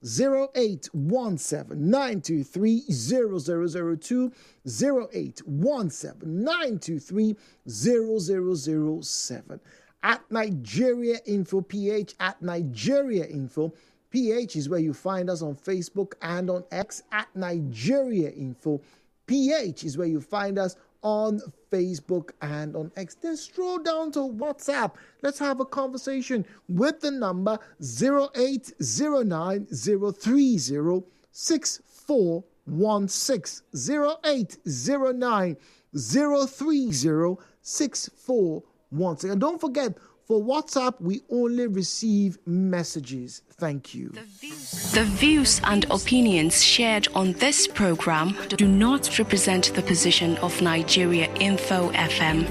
0817-923-0002, 0817-923-0007. At Nigeria Info PH, at Nigeria Info PH is where you find us on Facebook and on X. At Nigeria Info PH is where you find us on Facebook and on X. Then stroll down to WhatsApp. Let's have a conversation with the number 0809-030-6416. 0809-030-6416. And don't forget, for WhatsApp, we only receive messages. Thank you. The views and opinions shared on this program do not represent the position of Nigeria Info FM.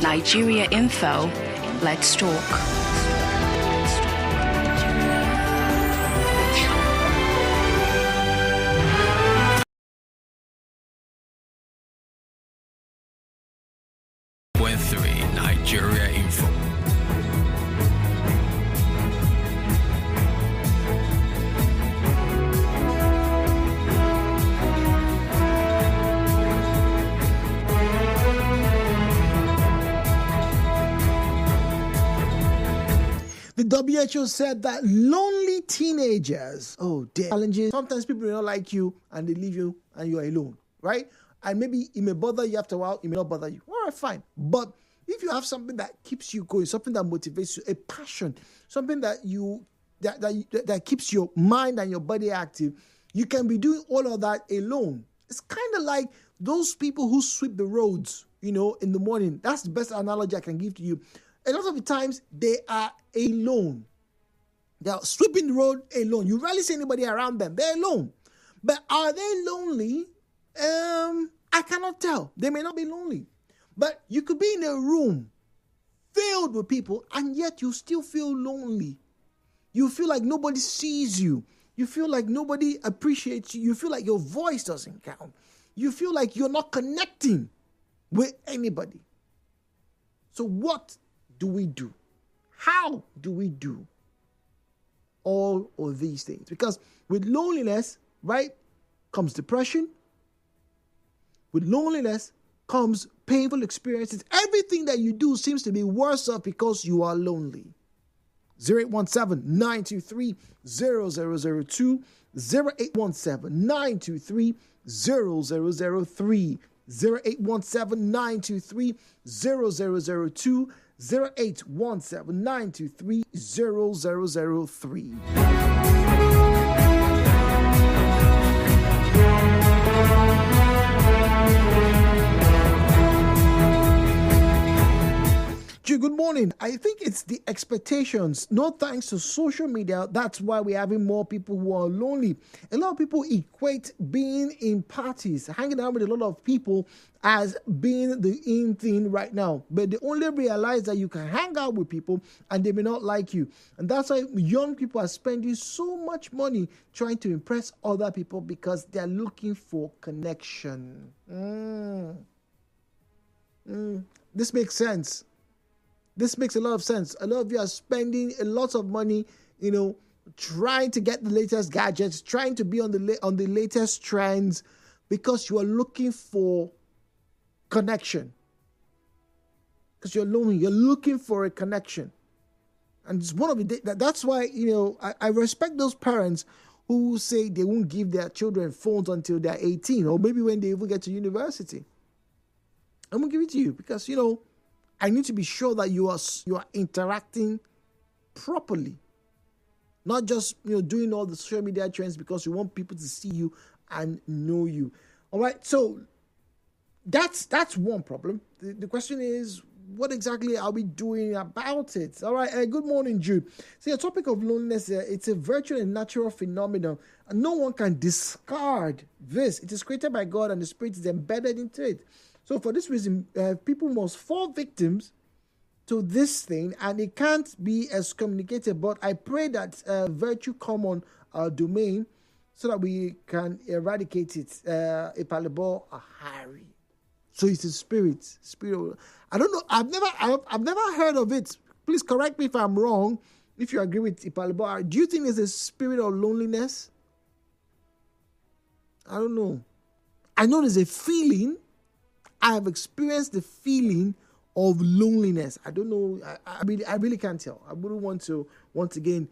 Nigeria Info, let's talk. Nigeria Info. The WHO said that lonely teenagers, challenges. Sometimes people don't like you and they leave you and you're alone, right? And maybe it may bother you after a while, it may not bother you. All right, fine. But if you have something that keeps you going, something that motivates you, a passion, something that that keeps your mind and your body active, you can be doing all of that alone. It's kind of like those people who sweep the roads, in the morning. That's the best analogy I can give to you. A lot of the times, they are alone. They are sweeping the road alone. You rarely see anybody around them. They're alone. But are they lonely? I cannot tell. They may not be lonely. But you could be in a room filled with people and yet you still feel lonely. You feel like nobody sees you. You feel like nobody appreciates you. You feel like your voice doesn't count. You feel like you're not connecting with anybody. So what do we do? How do we do all of these things? Because with loneliness, right, comes depression. With loneliness comes painful experiences. Everything that you do seems to be worse off because you are lonely. 0817-923-0002, 0817-923-0003, 0817-923-0002, 0817-923-0003. Good morning. I think it's the expectations. No thanks to social media. That's why we're having more people who are lonely. A lot of people equate being in parties, hanging out with a lot of people as being the in thing right now. But they only realize that you can hang out with people and they may not like you. And that's why young people are spending so much money trying to impress other people because they're looking for connection. This makes sense. This makes a lot of sense. A lot of you are spending a lot of money, trying to get the latest gadgets, trying to be on the latest trends because you are looking for connection. Because you're lonely, you're looking for a connection. And it's one of the that's why, I respect those parents who say they won't give their children phones until they're 18 or maybe when they even get to university. I'm going to give it to you because, I need to be sure that you are interacting properly. Not just, doing all the social media trends because you want people to see you and know you. All right, so that's one problem. The question is, what exactly are we doing about it? All right, good morning, Jude. See, the topic of loneliness, it's a virtual and natural phenomenon, and no one can discard this. It is created by God, and the Spirit is embedded into it. So for this reason, people must fall victims to this thing, and it can't be excommunicated. But I pray that virtue come on our domain so that we can eradicate it. Epalebo ahari. So it's a spirit. I don't know. I've never heard of it. Please correct me if I'm wrong. if you agree with Ipalibo, do you think there's a spirit of loneliness? I don't know. I know there's a feeling. I have experienced the feeling of loneliness. I don't know. I really can't tell. I wouldn't want to once again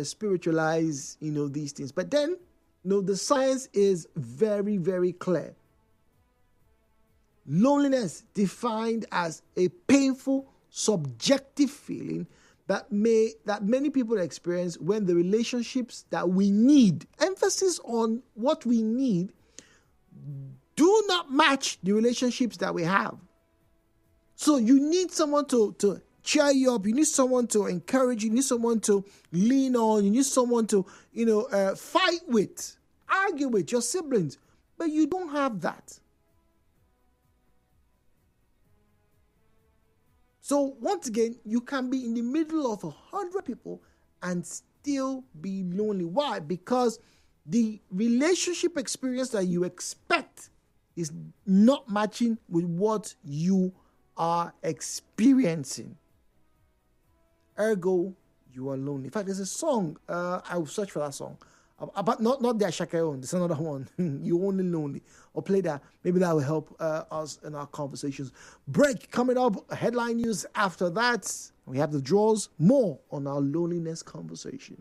spiritualize, these things. But then, the science is very, very clear. Loneliness defined as a painful, subjective feeling that many people experience when the relationships that we need, emphasis on what we need, do not match the relationships that we have. So you need someone to cheer you up. You need someone to encourage you. You need someone to lean on. You need someone to, fight with, argue with your siblings. But you don't have that. So once again, you can be in the middle of 100 people and still be lonely. Why? Because the relationship experience that you expect is not matching with what you are experiencing. Ergo, you are lonely. In fact, there's a song, I will search for that song, but not the Ashake own. There's another one, You Only Lonely. Or play that. Maybe that will help us in our conversations. Break coming up, headline news after that. We have the draws, more on our loneliness conversation.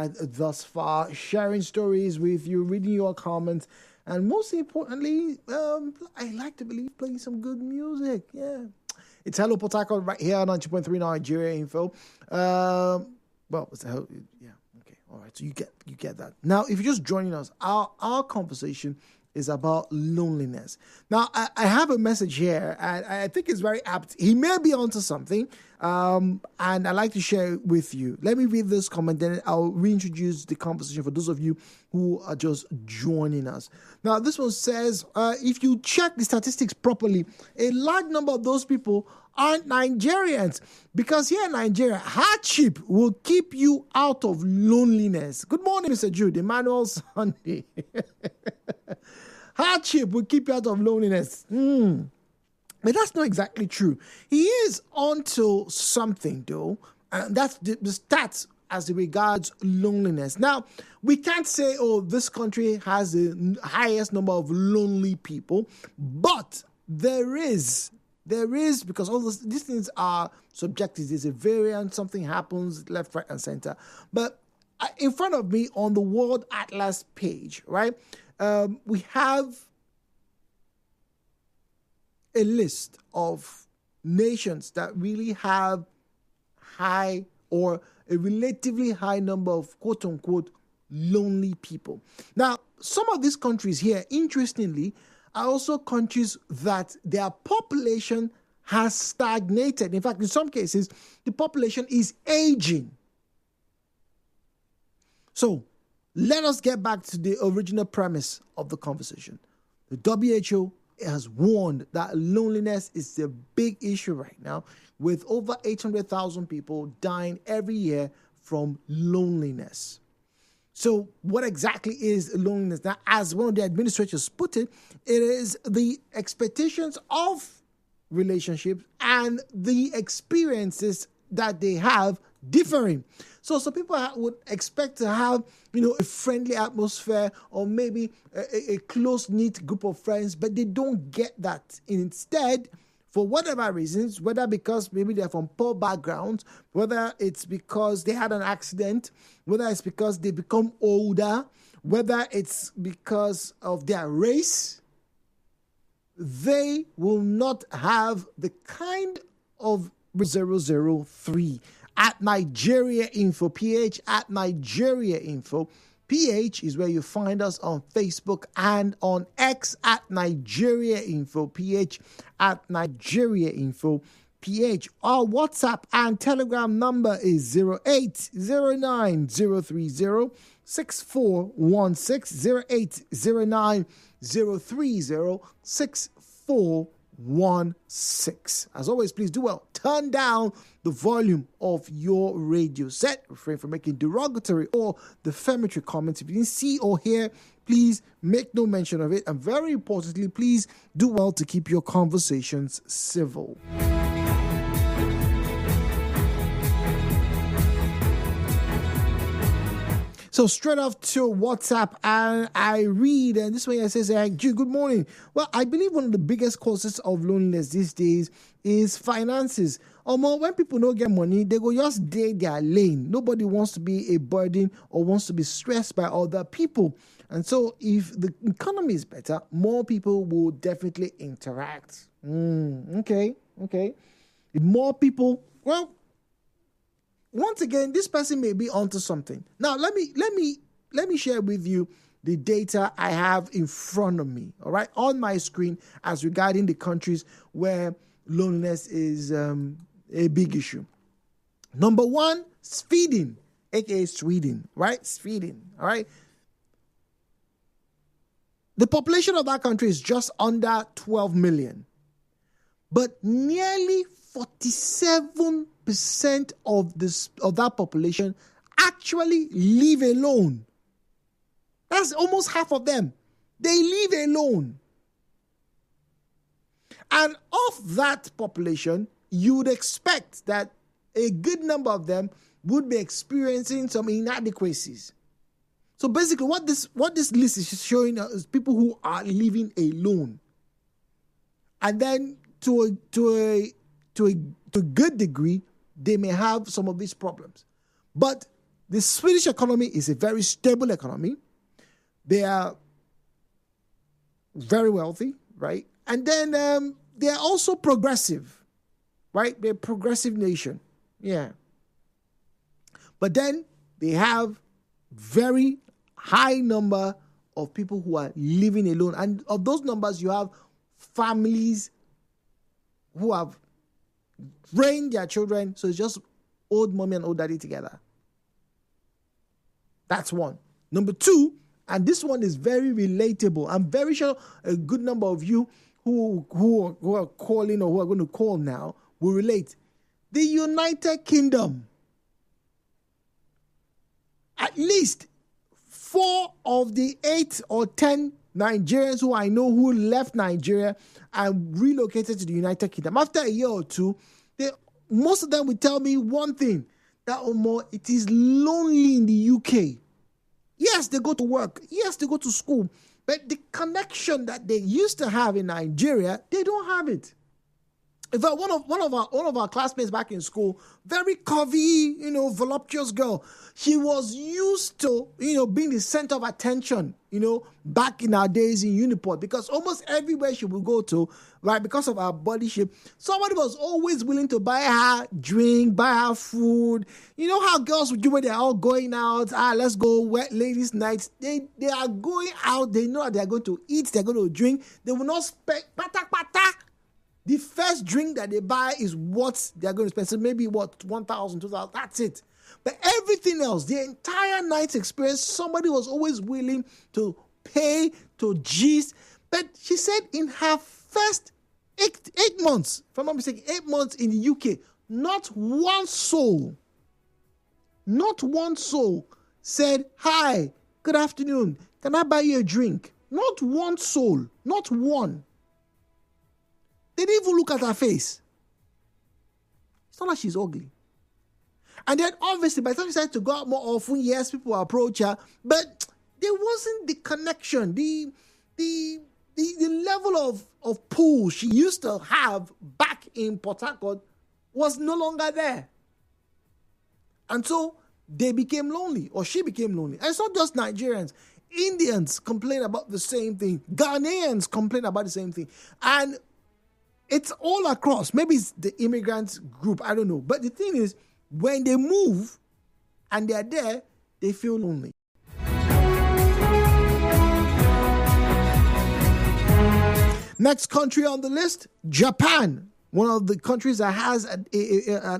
thus far, sharing stories with you, reading your comments, and most importantly, I like to believe playing some good music. Yeah. It's Hello Port Harcourt right here on 90.3 Nigeria Info. What's the hell? Yeah. Okay. All right. So you get that. Now, if you're just joining us, our conversation is about loneliness. Now, I have a message here, and I think it's very apt. He may be onto something, and I'd like to share it with you. Let me read this comment, then I'll reintroduce the conversation for those of you who are just joining us. Now, this one says, if you check the statistics properly, a large number of those people aren't Nigerians, because here in Nigeria, hardship will keep you out of loneliness. Good morning, Mr. Jude. Emmanuel Sunday. Hardship will keep you out of loneliness. But that's not exactly true. He is onto something, though, and that's the stats as regards loneliness. Now, we can't say, this country has the highest number of lonely people, but there is, because all these things are subjective. There's a variant, something happens left, right, and center. But in front of me on the World Atlas page, right, we have a list of nations that really have high or a relatively high number of quote-unquote lonely people. Now, some of these countries here, interestingly, are also countries that their population has stagnated. In fact, in some cases, the population is aging. So, let us get back to the original premise of the conversation. The WHO has warned that loneliness is a big issue right now, with over 800,000 people dying every year from loneliness. So what exactly is loneliness? Now, as one of the administrators put it, it is the expectations of relationships and the experiences that they have differing. So some people would expect to have, a friendly atmosphere or maybe a close-knit group of friends, but they don't get that. Instead, for whatever reasons, whether because maybe they're from poor backgrounds, whether it's because they had an accident, whether it's because they become older, whether it's because of their race, they will not have the kind of 003 at Nigeria Info PH, at Nigeria Info PH is where you find us on Facebook and on X at Nigeria Info PH, at Nigeria Info PH. Our WhatsApp and Telegram number is 0809-030-6416, 0809-030-6416. As always, please do well. Turn down the volume of your radio set. Refrain from making derogatory or defamatory comments. If you didn't see or hear, please make no mention of it. And very importantly, please do well to keep your conversations civil. So straight off to WhatsApp, and I read, and this way I says, Jude, good morning. Well, I believe one of the biggest causes of loneliness these days is finances. When people don't get money, they go just day their lane. Nobody wants to be a burden or wants to be stressed by other people. And so if the economy is better, more people will definitely interact. Okay. If more people, once again, this person may be onto something. Now, let me share with you the data I have in front of me, all right, on my screen as regarding the countries where loneliness is a big issue. Number one, Sweden, aka Sweden, right? Sweden, all right? The population of that country is just under 12 million, but nearly 47% of that population actually live alone. That's almost half of them. They live alone. And of that population, you would expect that a good number of them would be experiencing some inadequacies. So basically, what this list is showing is people who are living alone. And then to a good degree, they may have some of these problems. But The Swedish economy is a very stable economy. They are very wealthy, right? And then they are also progressive, right? They're a progressive nation. Yeah. But then they have very high number of people who are living alone. And of those numbers, you have families who have trained their children. So it's just old mommy and old daddy together. That's one. Number two, and this one is very relatable. I'm very sure a good number of you who are calling or who are going to call now will relate. The United Kingdom. At least 4 of the 8 or 10 Nigerians who I know who left Nigeria and relocated to the United Kingdom, after a year or two, most of them will tell me one thing, that it is lonely in the UK. Yes, they go to work. Yes, they go to school. But the connection that they used to have in Nigeria, they don't have it. In fact, one of our classmates back in school, very curvy, voluptuous girl. She was used to, being the center of attention, back in our days in Uniport, because almost everywhere she would go to, right, because of our body shape, somebody was always willing to buy her drink, buy her food. You know how girls would do when they're all going out, let's go wet ladies' nights. They are going out, they know that they are going to eat, they're going to drink. They will not spend pata. The first drink that they buy is what they're going to spend. So maybe 1,000, 2,000, that's it. But everything else, the entire night's experience, somebody was always willing to pay, to gist. But she said in her first 8 months, if I'm not mistaken, 8 months in the UK, not one soul said, "Hi, good afternoon, can I buy you a drink?" Not one soul, not one. They didn't even look at her face. It's not like she's ugly. And then obviously by the time she started to go out more often, yes, people will approach her, but there wasn't the connection, the level of pull she used to have back in Port Harcourt was no longer there. And so they became lonely, or she became lonely. And it's not just Nigerians. Indians complain about the same thing. Ghanaians complain about the same thing. And it's all across. Maybe it's the immigrant group. I don't know. But the thing is, when they move and they're there, they feel lonely. Next country on the list, Japan. One of the countries that has an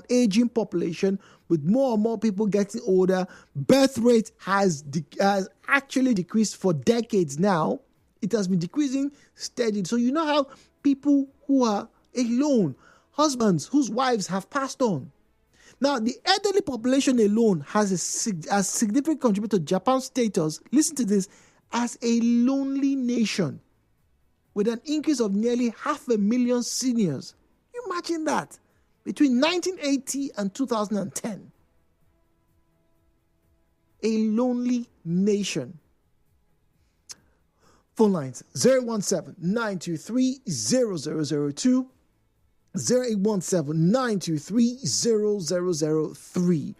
aging population with more and more people getting older. Birth rate has actually decreased for decades now. It has been decreasing steadily. So you know how people who are alone, husbands whose wives have passed on. Now, the elderly population alone has a significant contributor to Japan's status, listen to this, as a lonely nation, with an increase of nearly 500,000 seniors. You imagine that? Between 1980 and 2010. A lonely nation. Phone lines 017-923-0002, 0817-923-0003,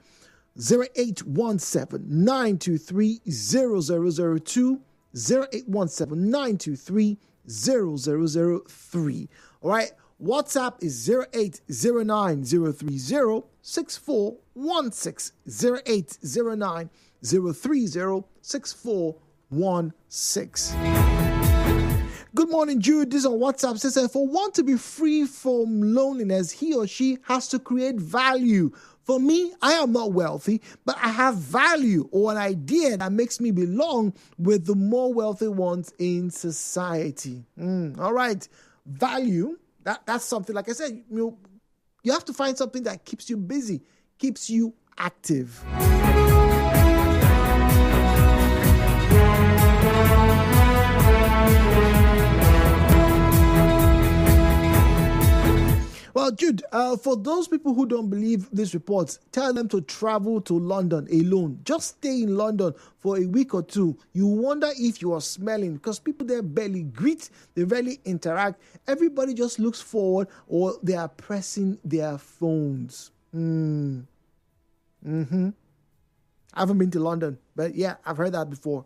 0817-923-0002, 0817-923-0003. All right. WhatsApp is 0809-030-6416, 0809-030-6416. Good morning, Jude. This is on WhatsApp. Says, for one to be free from loneliness, he or she has to create value. For me, I am not wealthy, but I have value or an idea that makes me belong with the more wealthy ones in society. All right. Value, that's something, like I said, you have to find something that keeps you busy, keeps you active. Well, Jude, for those people who don't believe these reports, tell them to travel to London alone. Just stay in London for a week or two. You wonder if you are smelling, because people there barely greet, they barely interact. Everybody just looks forward, or they are pressing their phones. I haven't been to London, but yeah, I've heard that before.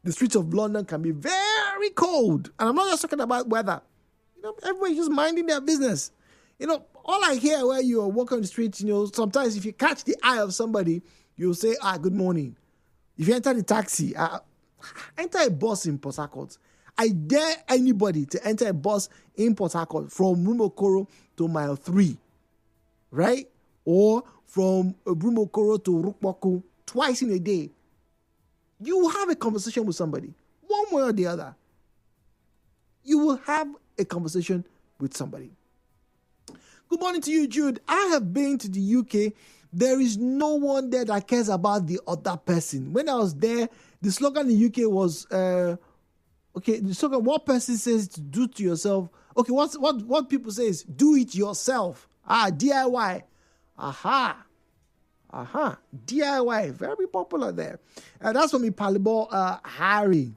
The streets of London can be very cold. And I'm not just talking about weather. Everybody's just minding their business. All I hear where you are walking on the street, sometimes if you catch the eye of somebody, you'll say, good morning. If you enter the taxi, enter a bus in Port Harcourt. I dare anybody to enter a bus in Port Harcourt from Rumokoro to Mile 3, right? Or from Rumokoro to Rukwaku twice in a day. You will have a conversation with somebody, one way or the other. You will have a conversation with somebody. Good morning to you, Jude. I have been to the UK. There is no one there that cares about the other person. When I was there, the slogan in the UK was, the slogan, what person says to do to yourself. Okay, what people say is, do it yourself. DIY. DIY. Very popular there. That's from Ipalibo Harry.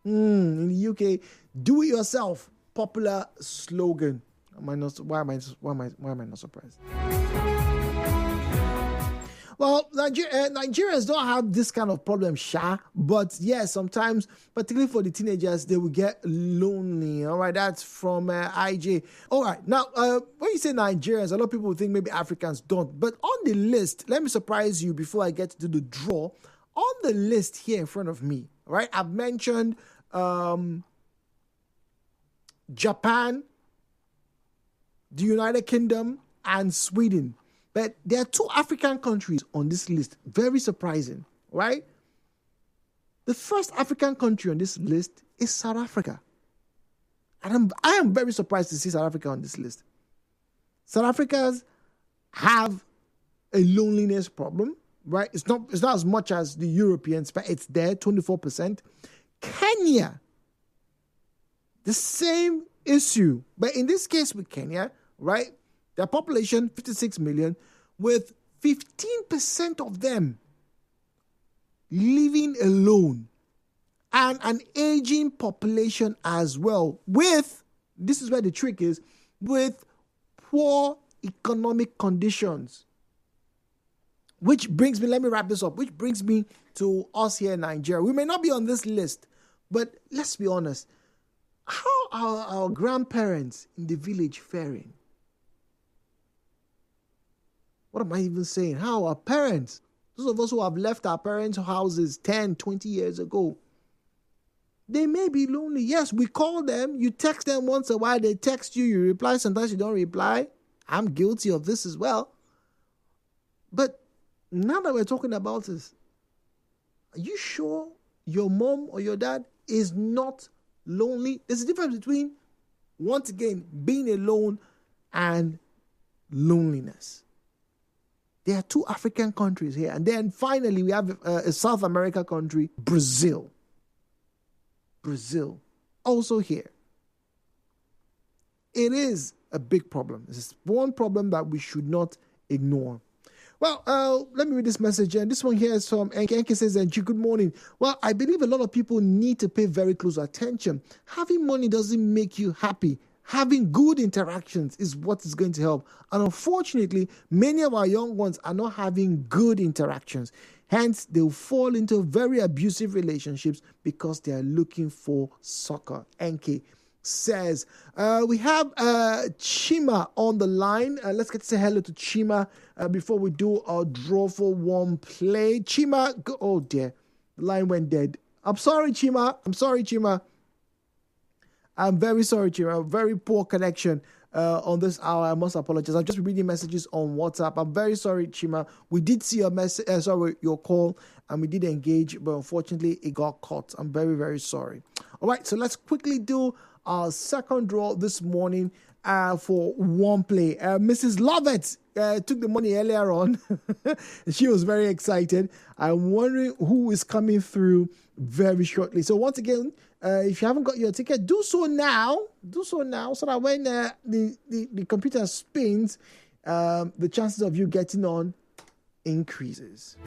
In the UK, do it yourself. Popular slogan. Why am I not surprised? Well, Nigerians don't have this kind of problem, but yes, sometimes, particularly for the teenagers, they will get lonely. All right, that's from IJ. All right, now, when you say Nigerians, a lot of people think maybe Africans don't, but on the list, let me surprise you before I get to the draw. On the list here in front of me, all right, I've mentioned Japan, the United Kingdom, and Sweden. But there are 2 African countries on this list. Very surprising, right? The first African country on this list is South Africa. And I am very surprised to see South Africa on this list. South Africans have a loneliness problem, right? It's not as much as the Europeans, but it's there, 24%. Kenya, the same issue. But in this case with Kenya, right? Their population, 56 million, with 15% of them living alone. And an aging population as well. This is where the trick is, with poor economic conditions. Which brings me, let me wrap this up, which brings me to us here in Nigeria. We may not be on this list, but let's be honest. How are our grandparents in the village faring? What am I even saying? How are parents, those of us who have left our parents' houses 10, 20 years ago, they may be lonely. Yes, we call them, you text them once in a while, they text you, you reply, sometimes you don't reply. I'm guilty of this as well. But now that we're talking about this, are you sure your mom or your dad is not lonely? There's a difference between, once again, being alone and loneliness. There are 2 African countries here. And then finally, we have a South America country, Brazil. Brazil, also here. It is a big problem. This is one problem that we should not ignore. Well, let me read this message. And this one here is from Enke. Enke says, good morning. Well, I believe a lot of people need to pay very close attention. Having money doesn't make you happy. Having good interactions is what is going to help. And unfortunately, many of our young ones are not having good interactions. Hence, they'll fall into very abusive relationships because they are looking for succor. Enke says, we have Chima on the line. Let's get to say hello to Chima before we do our draw for one play. Chima, oh dear, the line went dead. I'm sorry, Chima. I'm very sorry, Chima. Very poor connection on this hour. I must apologize. I've just been reading messages on WhatsApp. I'm very sorry, Chima. We did see your your call, and we did engage, but unfortunately, it got caught. I'm very, very sorry. All right, so let's quickly do our second draw this morning for one play. Mrs. Lovett took the money earlier on. She was very excited. I'm wondering who is coming through very shortly. So once again, if you haven't got your ticket, do so now so that when the computer spins, the chances of you getting on increases.